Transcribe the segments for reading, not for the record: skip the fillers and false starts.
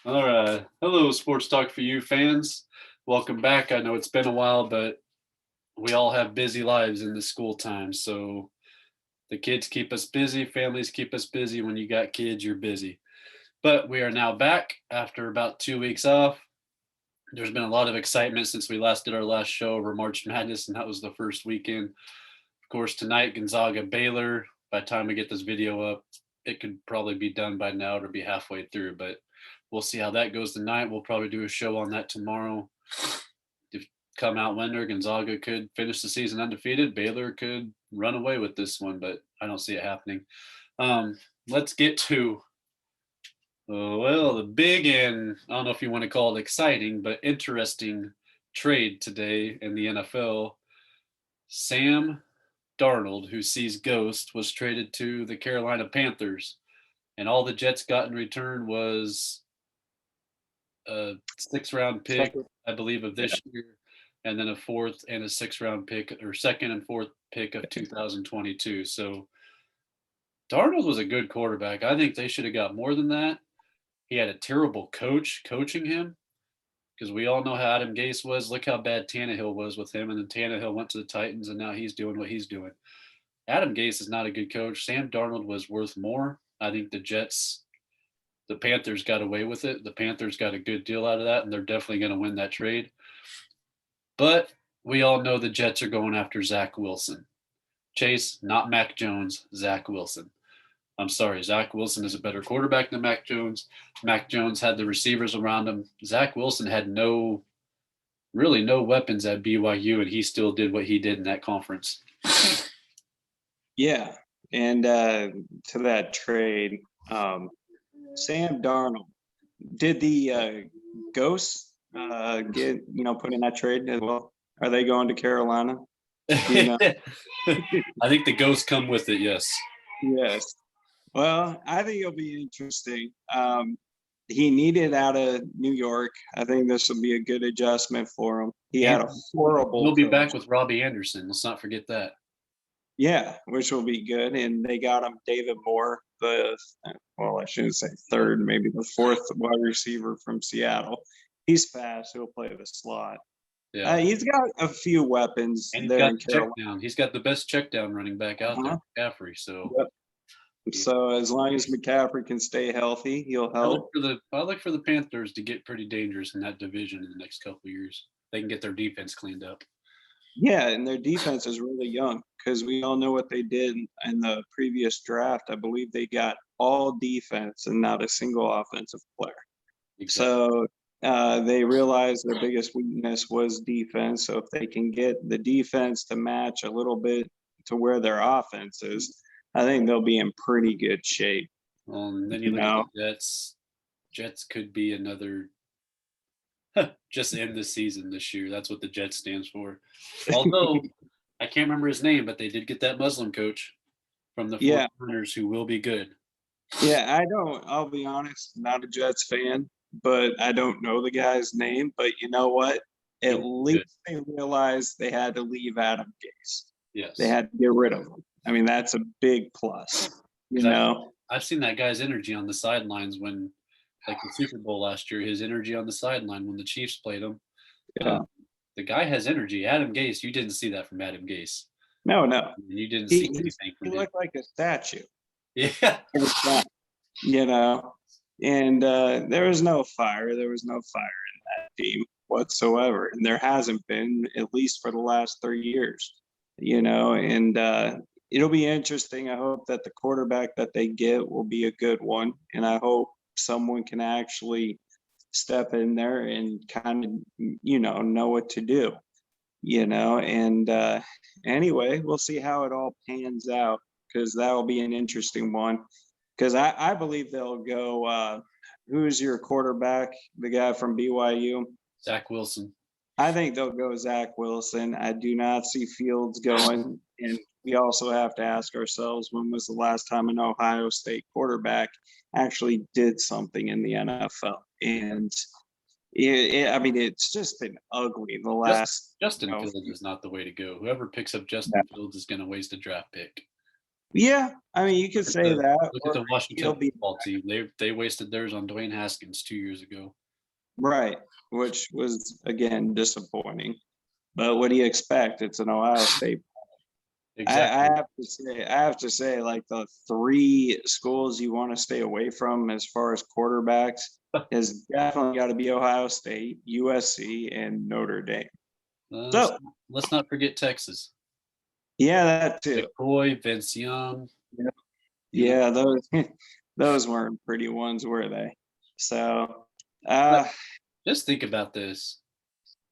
All right. Hello, Sports Talk for You fans. Welcome back. I know it's been a while, but we all have busy lives in the school time. So the kids keep us busy, families keep us busy. When you got kids, you're busy. But we are now back after about 2 weeks off. There's been a lot of excitement since we last did our last show over March Madness, and that was the first weekend. Of course, tonight, Gonzaga Baylor. By the time we get this video up, it could probably be done by now or be halfway through, but we'll see how that goes tonight. We'll probably do a show on that tomorrow. If come out winner, Gonzaga could finish the season undefeated. Baylor could run away with this one, but I don't see it happening. Let's get to the big and I don't know if you want to call it exciting, but interesting trade today in the NFL. Sam Darnold, who sees ghost, was traded to the Carolina Panthers, and all the Jets got in return was a six-round pick, Second, I believe, of yeah. this year, and then a fourth and a six-round pick, or second and fourth pick of 2022. So Darnold was a good quarterback. I think they should have got more than that. He had a terrible coach coaching him because we all know how Adam Gase was. Look how bad Tannehill was with him, and then Tannehill went to the Titans, and now he's doing what he's doing. Adam Gase is not a good coach. Sam Darnold was worth more. I think the Panthers got away with it. The Panthers got a good deal out of that, and they're definitely going to win that trade. But we all know the Jets are going after Zach Wilson. Chase, not Mac Jones, Zach Wilson. I'm sorry, Zach Wilson is a better quarterback than Mac Jones. Mac Jones had the receivers around him. Zach Wilson had really no weapons at BYU, and he still did what he did in that conference. Yeah. And to that trade, Sam Darnold, did the Ghosts get, put in that trade as well? Are they going to Carolina? Do you know? I think the ghosts come with it, yes. Yes. Well, I think it'll be interesting. He needed out of New York. I think this will be a good adjustment for him. He And had a horrible we'll be back coach. with Robbie Anderson. Let's not forget that. Yeah, which will be good. And they got him David Moore, I shouldn't say third, maybe the fourth wide receiver from Seattle. He's fast. He'll play the slot. Yeah. He's got a few weapons And he's there got in the check Carolina. down. He's got the best check down running back out there, Uh-huh. McCaffrey. So Yep. So as long as McCaffrey can stay healthy, he'll help. I look for the Panthers to get pretty dangerous in that division in the next couple of years. They can get their defense cleaned up. Yeah, and their defense is really young because we all know what they did in the previous draft. I believe they got all defense and not a single offensive player. Exactly. So they realized their biggest weakness was defense. So if they can get the defense to match a little bit to where their offense is, I think they'll be in pretty good shape. And then you You look at know, the Jets. Jets could be another just end the season this year. That's what the Jets stands for. Although I can't remember his name, but they did get that Muslim coach from the yeah, 49ers who will be good. yeah. I don't. I'll be honest, not a Jets fan, but I don't know the guy's name. But you know what? He At will be good. least they realized they had to leave Adam Gase. They Yes. had to get rid of him. I mean, that's a big plus. You Because know. I've seen that guy's energy on the sidelines when, like the Super Bowl last year, his energy on the sideline when the Chiefs played him. Yeah. The guy has energy. Adam Gase, you didn't see that from Adam Gase. No, no. You didn't He see he, anything he from him. looked like a statue. Yeah. You know, and there was no fire. There was no fire in that team whatsoever, and there hasn't been at least for the last 3 years. And it'll be interesting. I hope that the quarterback that they get will be a good one, and I hope someone can actually step in there and kind of know what to do. And anyway, we'll see how it all pans out because that'll be an interesting one because I believe they'll go who's your quarterback, the guy from BYU? Zach Wilson. I think they'll go Zach Wilson. I do not see Fields going. And we also have to ask ourselves, when was the last time an Ohio State quarterback actually did something in the NFL? And I mean, it's just been ugly the last. Justin Fields is not the way to go. Whoever picks up Justin Fields is going to waste a draft pick. Yeah, I mean, you could say that, Look at or the Washington he'll be football team. They wasted theirs on Dwayne Haskins 2 years ago. right, which was again disappointing. But what do you expect? It's an Ohio State. I Exactly. have to say, like the three schools you want to stay away from as far as quarterbacks is definitely got to be Ohio State, USC, and Notre Dame. Let's So let's not forget Texas. yeah, that too. McCoy, Vince Young. Yep. You know, Yeah, those those weren't pretty ones, were they? So but uh just think about this.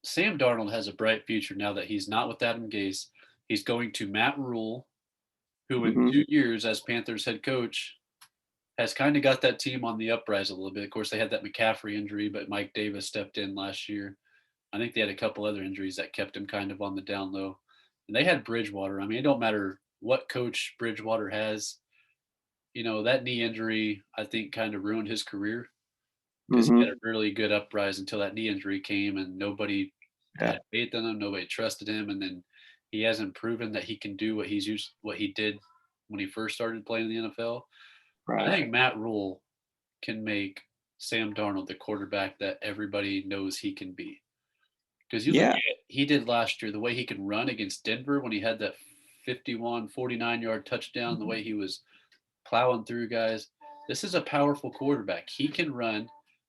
Sam Darnold has a bright future now that he's not with Adam Gase. He's going to Matt Rule, who in mhm, 2 years as Panthers head coach has kind of got that team on the uprise a little bit. Of course, they had that McCaffrey injury, but Mike Davis stepped in last year. I think they had a couple other injuries that kept him kind of on the down low. And they had Bridgewater. I mean, it don't matter what coach Bridgewater has. That knee injury, I think, kind of ruined his career because he had a mhm, really good uprise until that knee injury came and nobody yeah, had faith in him, nobody trusted him, and then he hasn't proven that he can do what he did when he first started playing in the NFL. I right. think Matt Rule can make Sam Darnold the quarterback that everybody knows he can be. Because you look Yeah, at he did last year, the way he can run against Denver when he had that 51, 49-yard touchdown, the way he was plowing through guys. This is a powerful quarterback. He can run,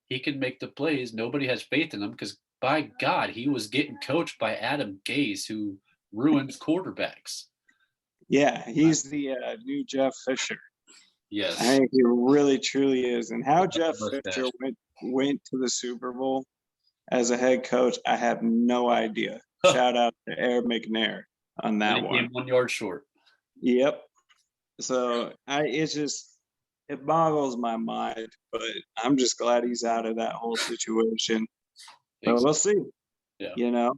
he can make the plays. Nobody has faith in him because, by God, he was getting coached by Adam Gase, who ruins quarterbacks. yeah, Uh, he's the new Jeff Fisher. I yes. think he really truly is. And how Without Jeff the Fisher mustache. went to the Super Bowl as a head coach, I have no idea. Shout out to Air McNair on And that it one. came 1 yard short. Yep. So it's just it boggles my mind, but I'm just glad he's out of that whole situation. But we'll see. Yeah. You know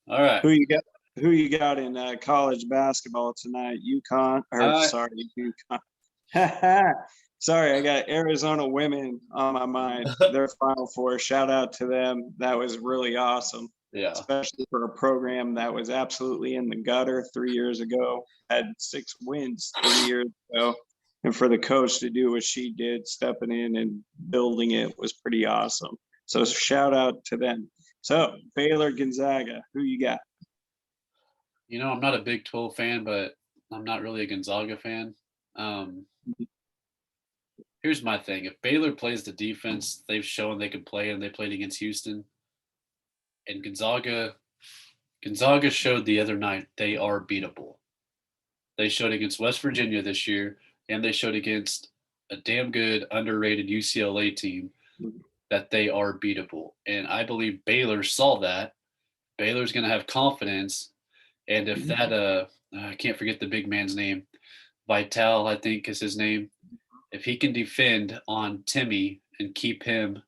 All right. who you got. Who you got in college basketball tonight? UConn, or I sorry, UConn. Sorry, I got Arizona women on my mind. Their Final Four. Shout out to them. That was really awesome, yeah. especially for a program that was absolutely in the gutter 3 years ago. Had 6 wins 3 years ago, and for the coach to do what she did, stepping in and building it, was pretty awesome. So shout out to them. So Baylor Gonzaga, who you got? I'm not a Big 12 fan, but I'm not really a Gonzaga fan. Um, Here's my thing. If Baylor plays the defense they've shown they can play and they played against Houston and Gonzaga showed the other night they are beatable. They showed against West Virginia this year and they showed against a damn good underrated UCLA team that they are beatable. And I believe Baylor saw that. Baylor's going to have confidence and if that I can't forget the big man's name. Vital, I think is his name. If he can defend on Timmy and keep him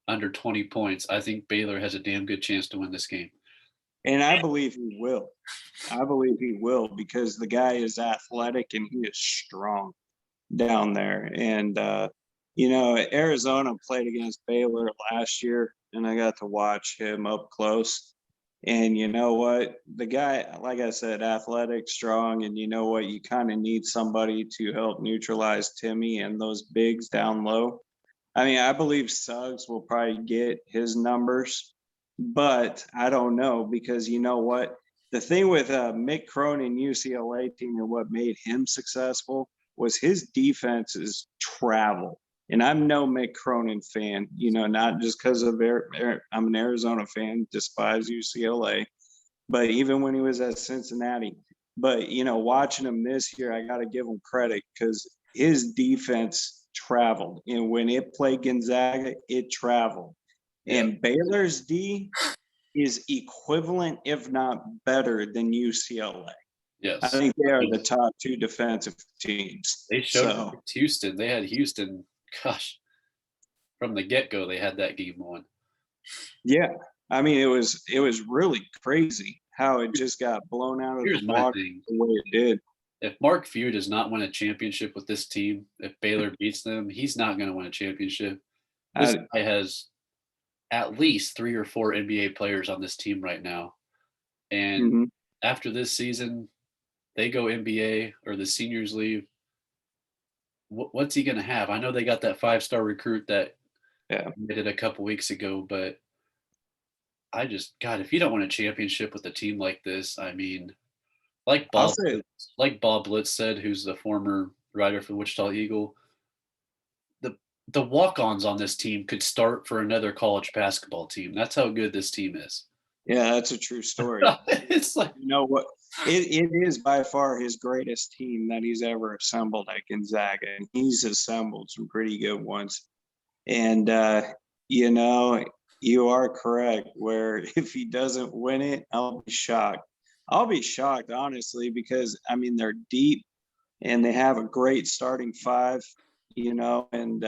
under 20 points, I think Baylor has a damn good chance to win this game. And I believe he will. I believe he will because the guy is athletic and he is strong down there. And Arizona played against Baylor last year, and I got to watch him up close. And you know what? The guy, like I said, athletic, strong, and you know what? You kind of need somebody to help neutralize Timmy and those bigs down low. I mean, I believe Suggs will probably get his numbers, but I don't know because you know what? The thing with Mick Cronin UCLA team and what made him successful was his defense's travel. And I'm no Mick Cronin fan, not just because of I'm an Arizona fan, despise UCLA, but even when he was at Cincinnati. But watching him this year, I got to give him credit because his defense traveled, and when it played Gonzaga, it traveled. Yeah. And Baylor's D is equivalent, if not better, than UCLA. I Yes. think they are the top two defensive teams. They showed it So against Houston. They had Houston, gosh, from the get go, they had that game won. yeah, I mean it was really crazy how it just got blown out of the Here's my water thing. the way it did. If Mark Few does not win a championship with this team, if Baylor beats them, he's not going to win a championship. This I, guy has at least 3 or 4 NBA players on this team right now. And mm-hmm. after this season, they go NBA or the seniors leave, what's he going to have? I know they got that 5-star recruit that Yeah. committed a couple weeks ago, but God, if you don't win a championship with a team like this, I mean, like I'll Bob, say, like Bob Blitz said, who's the former writer for the Wichita Eagle, the the walk-ons on this team could start for another college basketball team. That's how good this team is. yeah, that's a true story. It's like, You know what? It is by far his greatest team that he's ever assembled at Gonzaga, and he's assembled some pretty good ones. And you know, you are correct. Where if he doesn't win it, I'll be shocked. I'll be shocked, honestly, because I mean they're deep and they have a great starting five. And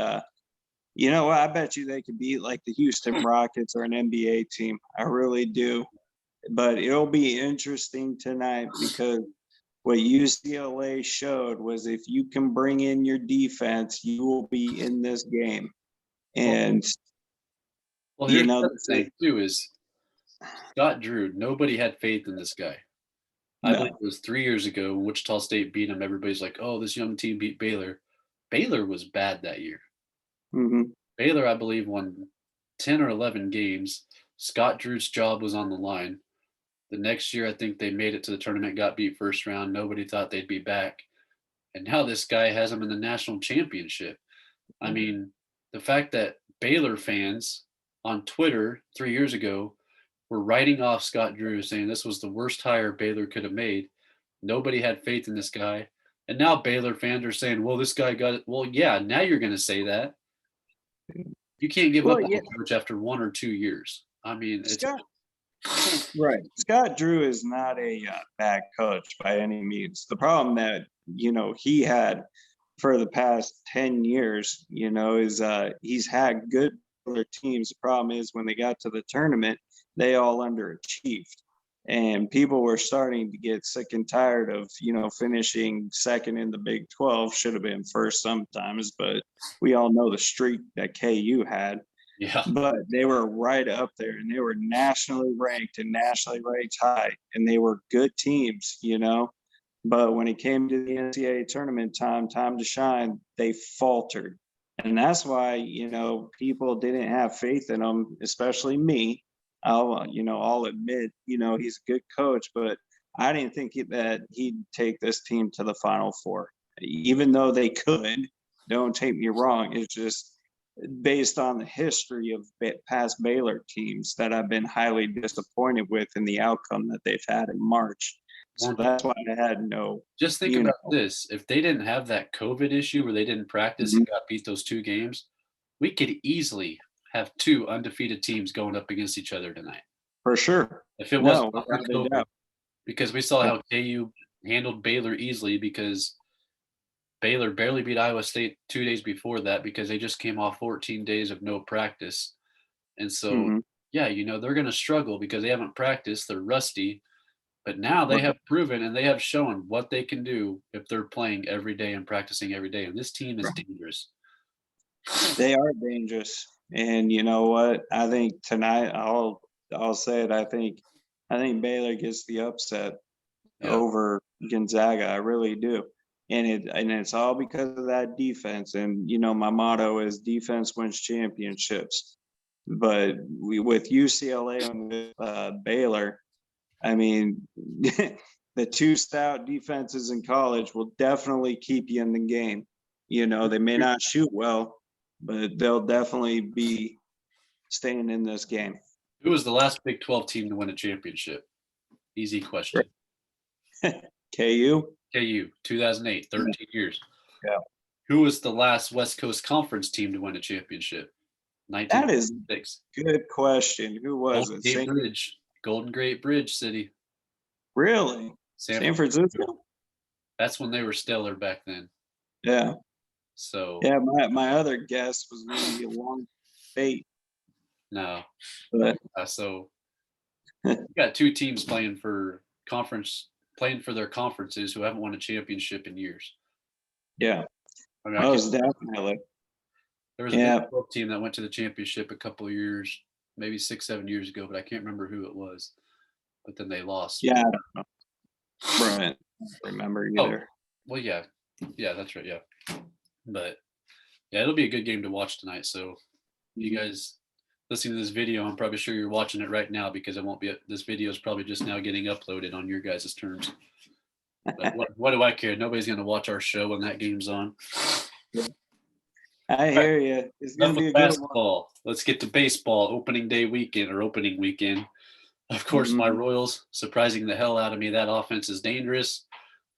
you know what? I bet you they could beat like the Houston Rockets or an NBA team. I really do. But it'll be interesting tonight because what UCLA showed was if you can bring in your defense, you will be in this game. well, And you here's the know, other thing too is Scott Drew. Nobody had faith in this guy. I believe no, it was 3 years ago when Wichita State beat him. Everybody's like, "Oh, this young team beat Baylor." Baylor was bad that year. hmm Baylor, I believe, won 10 or 11 games. Scott Drew's job was on the line. The next year, I think they made it to the tournament, got beat first round. Nobody thought they'd be back. And now this guy has them in the national championship. I mean, the fact that Baylor fans on Twitter 3 years ago were writing off Scott Drew, saying this was the worst hire Baylor could have made. Nobody had faith in this guy. And now Baylor fans are saying, well, this guy got it. Well, yeah, now you're going to say that. You can't give well, up on yeah, a coach after 1 or 2 years. I mean, it's Scott, right. Scott Drew is not a bad coach by any means. The problem that he had for the past 10 years, is he's had good teams. The problem is when they got to the tournament, they all underachieved. And people were starting to get sick and tired of, finishing second in the Big 12. Should have been first sometimes, but we all know the streak that KU had. yeah. But they were right up there and they were nationally ranked and nationally ranked high. And they were good teams. But when it came to the NCAA tournament time to shine, they faltered. And that's why, people didn't have faith in them, especially me. I'll admit, he's a good coach, but I didn't think that he'd take this team to the Final Four, even though they could. Don't take me wrong. It's just based on the history of past Baylor teams that I've been highly disappointed with in the outcome that they've had in March. So that's why I had no, Just think you about know, this. If they didn't have that COVID issue where they didn't practice mhm, and got beat those 2 games, we could easily have 2 undefeated teams going up against each other tonight. for sure. If it wasn't No, for without a COVID, doubt. because we saw Yeah. how KU handled Baylor easily because Baylor barely beat Iowa State 2 days before that because they just came off 14 days of no practice. And so, Mhm. yeah, they're going to struggle because they haven't practiced. They're rusty. But now they have proven and they have shown what they can do if they're playing every day and practicing every day. And this team is Right. dangerous. They are dangerous. And you know what? I think tonight I'll say it. I think Baylor gets the upset Yeah. over Gonzaga. I really do. And it's all because of that defense. And my motto is defense wins championships. But with UCLA and with Baylor, I mean, the two stout defenses in college will definitely keep you in the game. They may not shoot well, but they'll definitely be staying in this game. Who was the last Big 12 team to win a championship? Easy question. KU? KU, 2008, 13 years. Yeah. Who was the last West Coast Conference team to win a championship? That is 1956. good question. Who was Golden it? Gate Bridge. Golden Gate Bridge City. Really? San Francisco? That's when they were stellar back then. Yeah. So Yeah, my other guess was going to be Long State. no. But So you got 2 teams playing for their conferences who haven't won a championship in years. yeah, I mean, most definitely. there was a Yeah. Big 12 team that went to the championship a couple of years, maybe 6, 7 years ago, but I can't remember who it was. But then they lost. Yeah, I don't know. Right. remember Oh, either. well, yeah. Yeah, that's right, yeah. But, yeah, it'll be a good game to watch tonight, so you Mhm. guys listening to this video, I'm probably sure you're watching it right now because it won't be this video is probably just now getting uploaded on your guys' terms. But what do I care? Nobody's gonna watch our show when that game's on. I Right. hear you. It's Enough gonna with be a good one. basketball. Let's get to baseball. Opening day weekend or opening weekend. Of course, my Mhm, Royals surprising the hell out of me. That offense is dangerous.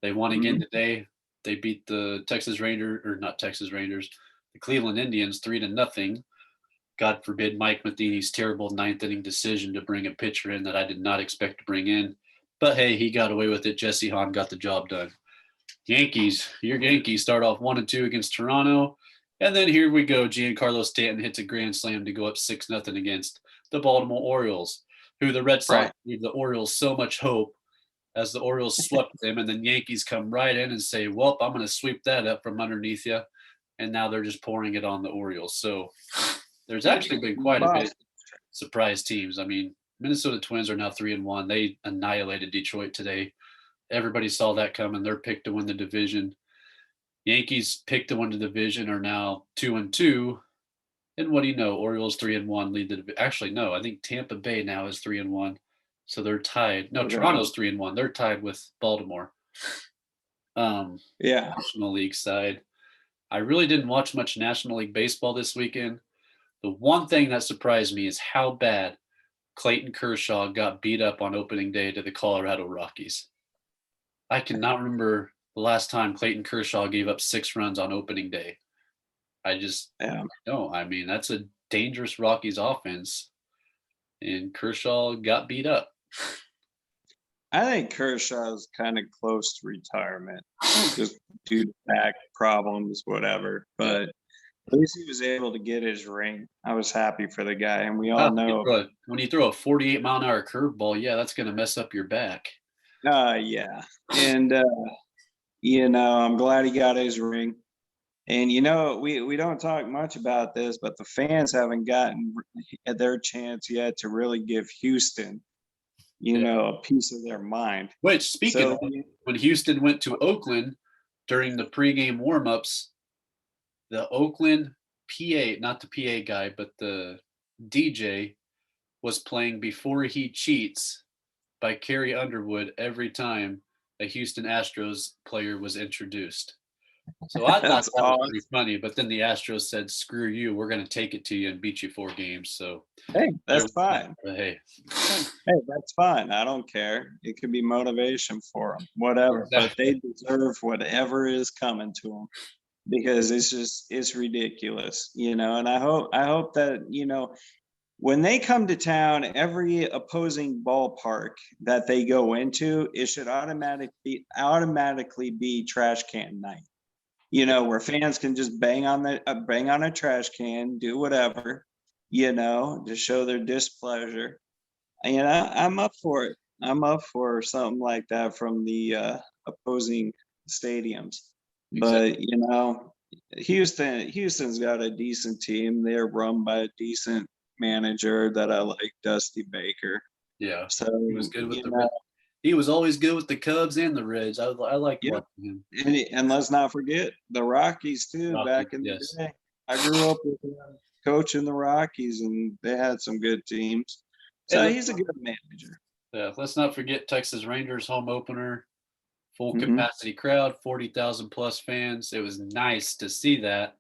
They won again mhm. today. They beat the Texas Rangers, or not Texas Rangers, the Cleveland Indians 3-0. God forbid Mike Matheny's terrible ninth inning decision to bring a pitcher in that I did not expect to bring in. But hey, he got away with it. Jesse Hahn got the job done. Yankees, your Yankees start off 1-2 against Toronto. And then here we go. Giancarlo Stanton hits a grand slam to go up 6-0 against the Baltimore Orioles, who the Red Sox Right. gave the Orioles so much hope as the Orioles swept them. And then Yankees come right in and say, well, I'm going to sweep that up from underneath you. And now they're just pouring it on the Orioles. So there's actually been quite a bit Boston. surprise teams. I mean, Minnesota Twins are now 3-1. They annihilated Detroit today. Everybody saw that coming. They're picked to win the division. Yankees picked to win the division are now 2-2. And what do you know? Orioles 3-1 lead the division. Actually, no, I think Tampa Bay now is 3-1. So they're tied. No, Okay. Toronto's 3-1. They're tied with Baltimore. Yeah. National League side. I really didn't watch much National League baseball this weekend. The one thing that surprised me is how bad Clayton Kershaw got beat up on opening day to the Colorado Rockies. I cannot remember the last time Clayton Kershaw gave up 6 runs on opening day. I just Yeah. no. I mean, that's a dangerous Rockies offense, and Kershaw got beat up. I think Kershaw's kind of close to retirement, just due to back problems, whatever. Yeah. But at least he was able to get his ring. I was happy for the guy, and we all Wow, know. when you throw a 48-mile-an-hour curveball, yeah, that's going to mess up your back. Yeah, and I'm glad he got his ring. And we don't talk much about this, but the fans haven't gotten their chance yet to really give Houston, Yeah. a piece of their mind. Which, speaking So of, when Houston went to Oakland during the pregame warmups, the Oakland PA, not the PA guy, but the DJ was playing Before He Cheats by Carrie Underwood every time a Houston Astros player was introduced. So I thought that's that was awesome. pretty funny, but then the Astros said, "Screw you, we're going to take it to you and beat you 4 games." So Hey, there that's was that. fine. But hey, Hey, that's fine. I don't care. It could be motivation for them, whatever. But they exactly. deserve whatever is coming to them because it's ridiculous, And I hope that when they come to town, every opposing ballpark that they go into, it should automatically be trash can night. Where fans can just bang on a trash can, do whatever, to show their displeasure. I'm up for it. I'm up for something like that from the opposing stadiums. Exactly. But Houston's got a decent team. They're run by a decent manager that I like, Dusty Baker. Yeah. So He was good with you the know, Reds. He was always good with the Cubs and the Reds. I liked yep. watching him. And let's not forget the Rockies too. Rockies, Back in the yes. day, I grew up with him coaching the Rockies, and they had some good teams. Hey, So he's a good manager. let's not forget Texas Rangers home opener, full Hmm. capacity crowd, 40,000 plus fans. It was nice to see that.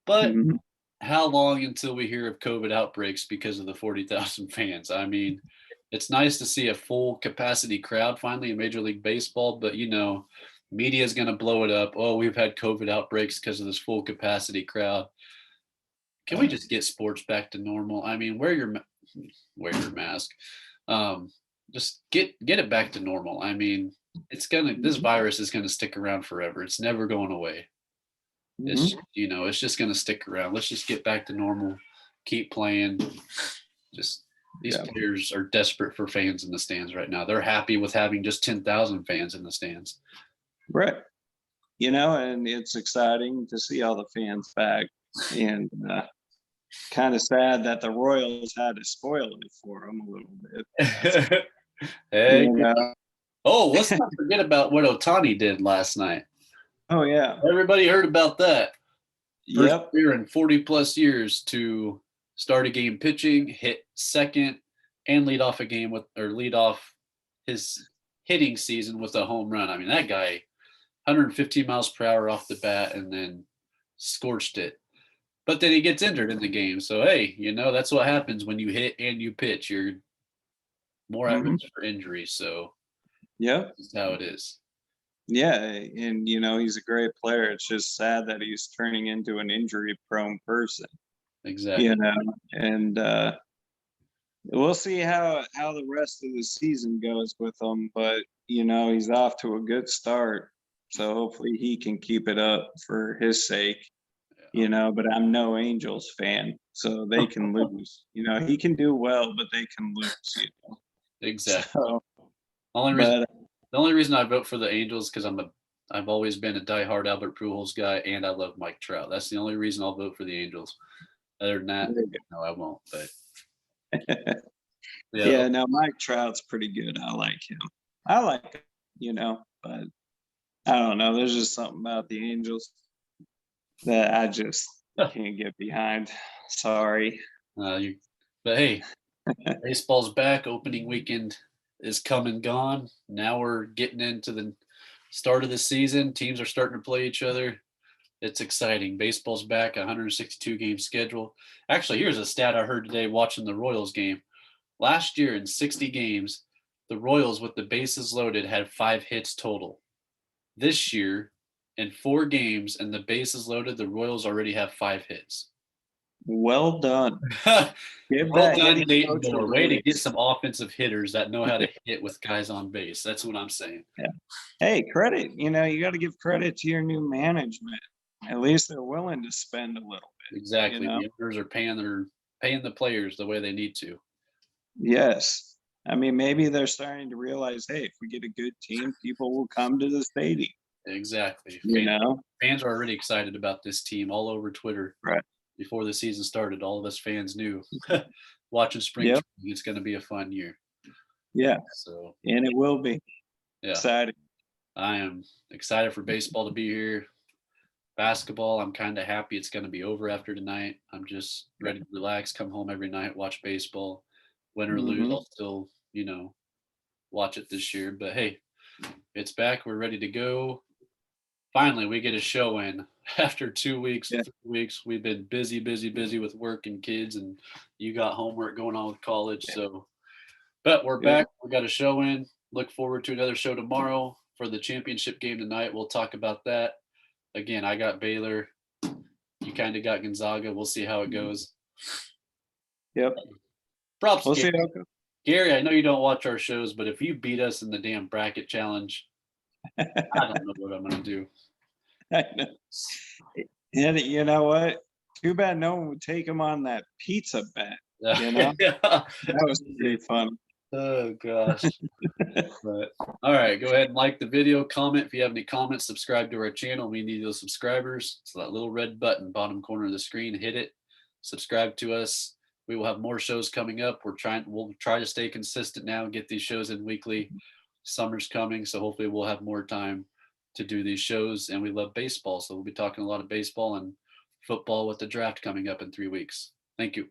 But Hmm. how long until we hear of COVID outbreaks because of the 40,000 fans? I mean, it's nice to see a full capacity crowd finally in Major League Baseball, but media is going to blow it up. Oh, we've had COVID outbreaks because of this full capacity crowd. Can we just get sports back to normal? I mean, wear your mask. Um, just get it back to normal. I mean, this virus is gonna stick around forever. It's never going away. Hmm. It's just gonna stick around. Let's just get back to normal. Keep playing. Just these Yeah. players are desperate for fans in the stands right now. They're happy with having just 10,000 fans in the stands. Right. And it's exciting to see all the fans back. And kind of sad that the Royals had to spoil it for them a little bit. Hey, You know, Oh, let's not forget about what Otani did last night. Oh yeah. Everybody heard about that. First Yep. year in 40 plus years to start a game pitching, hit second, and lead off a game with, or lead off his hitting season with a home run. I mean, that guy, 115 miles per hour off the bat, and then scorched it. But then he gets injured in the game. So hey, that's what happens when you hit and you pitch. You're more at Hmm. risk for injury. So Yep. that's how it is. Yeah, and he's a great player. It's just sad that he's turning into an injury-prone person. Exactly. And we'll see how the rest of the season goes with him. But he's off to a good start, so hopefully he can keep it up for his sake. But I'm no Angels fan, so they can lose. He can do well, but they can lose. Exactly. So, Only reason but The only reason I vote for the Angels because I've always been a diehard Albert Pujols guy, and I love Mike Trout. That's the only reason I'll vote for the Angels. Other than that, no, I won't. But yeah, yeah, no, Mike Trout's pretty good. I like him. I like him, but I don't know. There's just something about the Angels that I just can't get behind. Sorry. you. But hey, baseball's back. Opening weekend is come and gone. Now we're getting into the start of the season. Teams are starting to play each other. It's exciting. Baseball's back, 162 game schedule. Actually, here's a stat I heard today watching the Royals game. Last year in 60 games, the Royals with the bases loaded had 5 hits total. This year, in 4 games and the bases loaded, the Royals already have 5 hits. Well done. Give Well that done, hitting Dayton coach a Moore. Way to get raise. some offensive hitters that know how to hit with guys on base. That's what I'm saying. Yeah. Hey, credit. You got to give credit to your new management. At least they're willing to spend a little bit. Exactly. The owners are paying the players the way they need to. Yes. I mean, maybe they're starting to realize, hey, if we get a good team, people will come to the stadium. Exactly. You Fans, know? fans are already excited about this team all over Twitter. Right. Before the season started, all of us fans knew watching spring Yep. training, it's going to be a fun year. Yeah. So, And it will be. yeah, Exciting. I am excited for baseball to be here. Basketball, I'm kind of happy it's going to be over after tonight. I'm just ready to relax, come home every night, watch baseball. Win or lose, Mm-hmm. I'll still, watch it this year. But hey, it's back. We're ready to go. Finally, we get a show in after 2 weeks, Yeah. 3 weeks. We've been busy, busy, busy with work and kids, and you got homework going on with college. So, but we're Yeah. back. We got a show in. Look forward to another show tomorrow for the championship game tonight. We'll talk about that. Again, I got Baylor. You kind of got Gonzaga. We'll see how it goes. Yep. Props, We'll Gary. see how it goes. Gary, I know you don't watch our shows, but if you beat us in the damn bracket challenge, I don't know what I'm going to do. I know. And you know what? Too bad no one would take him on that pizza bet. Yeah. That was pretty fun. Oh, gosh. But all right, go ahead and like the video, comment if you have any comments, subscribe to our channel. We need those subscribers. So that little red button, bottom corner of the screen, hit it, subscribe to us. We will have more shows coming up. We'll try to stay consistent now, get these shows in weekly. Summer's coming, so hopefully we'll have more time to do these shows. And we love baseball, so we'll be talking a lot of baseball and football with the draft coming up in 3 weeks. Thank you.